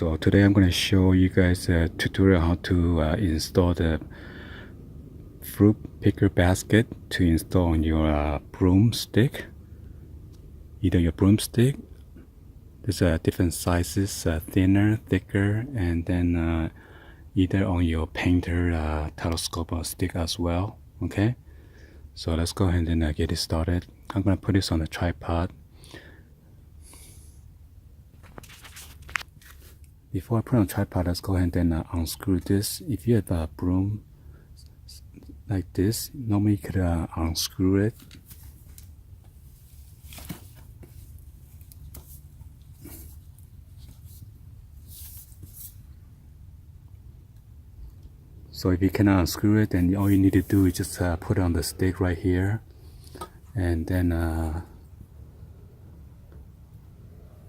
So today I'm going to show you guys a tutorial how to install the fruit picker basket to install on your broomstick. Either your broomstick, there's different sizes, thinner, thicker, and then either on your painter telescope or stick as well. Okay, so let's go ahead and get it started. I'm going to put this on a tripod. Before I put on tripod, let's go ahead and unscrew this. If you have a broom like this, normally you could unscrew it. So if you cannot unscrew it, then all you need to do is just put it on the stick right here, and then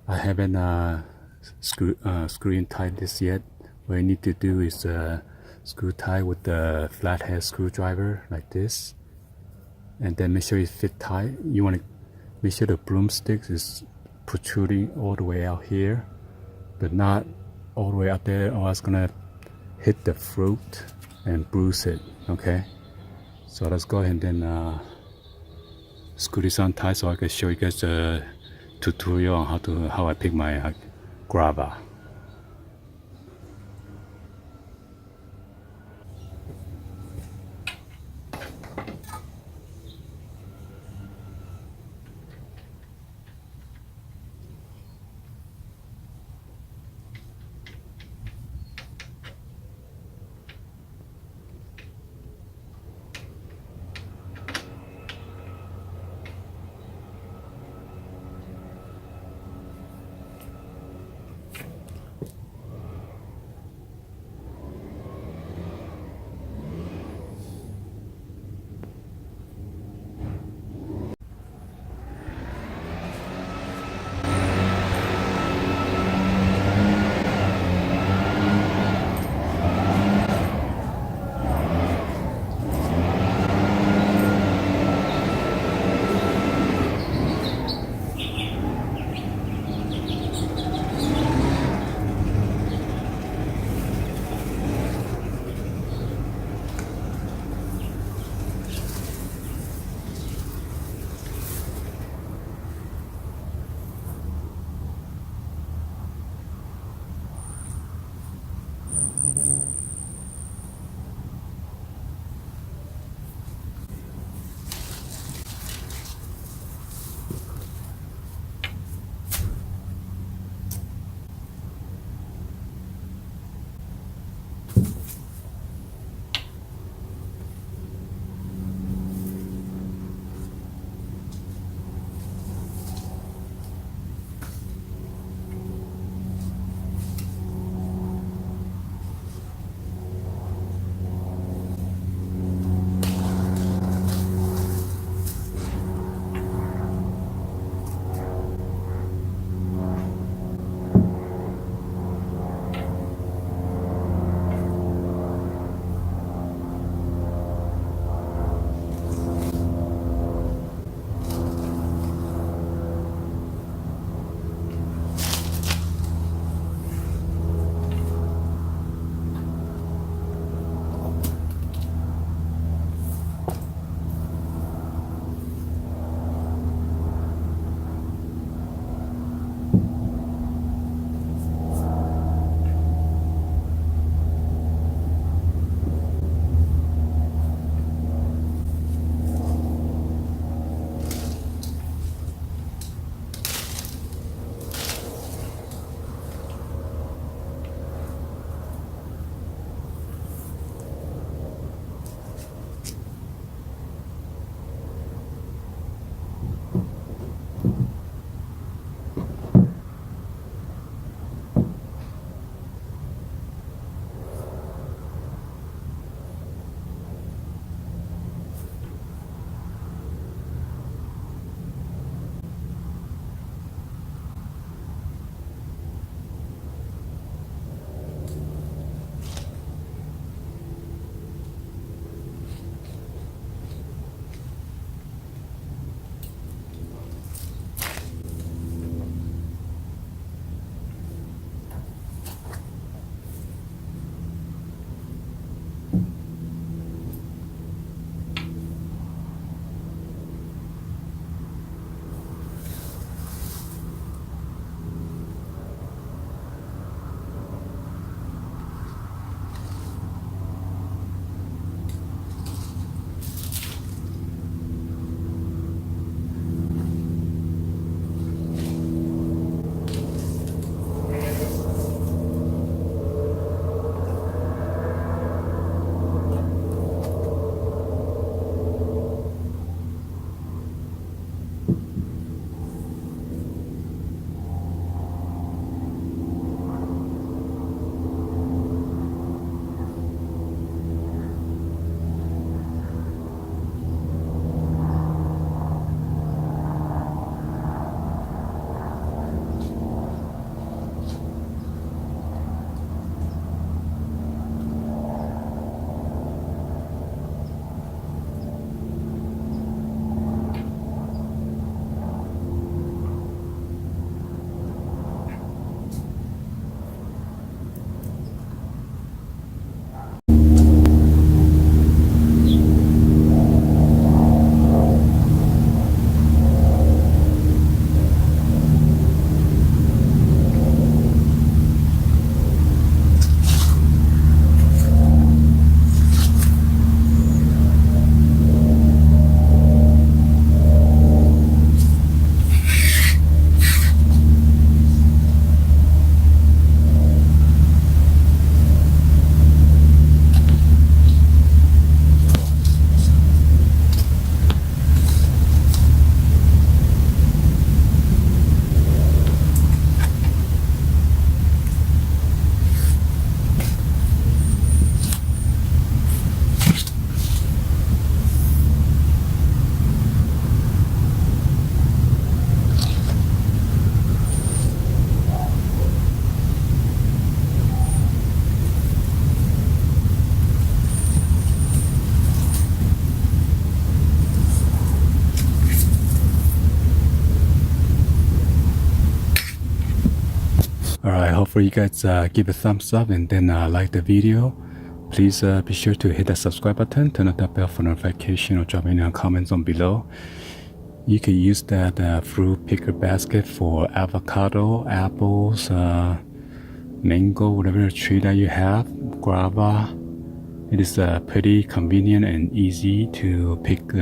I haven't screwing tight this yet. What you need to do is screw tight with the flathead screwdriver like this, and then make sure it fit tight. You want to make sure the broomstick is protruding all the way out here, but not all the way up there, or it's gonna hit the fruit and bruise it. Okay, so let's go ahead and screw this on tight so I can show you guys a tutorial on how I pick my guava. before you guys give a thumbs up and then like the video, please be sure to hit the subscribe button, turn on the bell for notification, or drop any comments on below. You can use that fruit picker basket for avocado, apples, mango, whatever tree that you have, guava. It is pretty convenient and easy to pick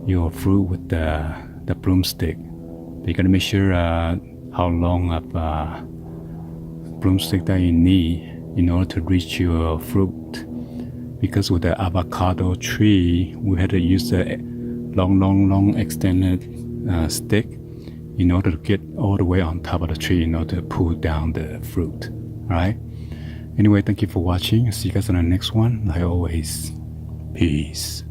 your fruit with the broomstick. You gotta make sure how long of broomstick that you need in order to reach your fruit. Because with the avocado tree, we had to use a long extended stick in order to get all the way on top of the tree in order to pull down the fruit. Alright? Anyway, thank you for watching. See you guys on the next one. Like always, peace.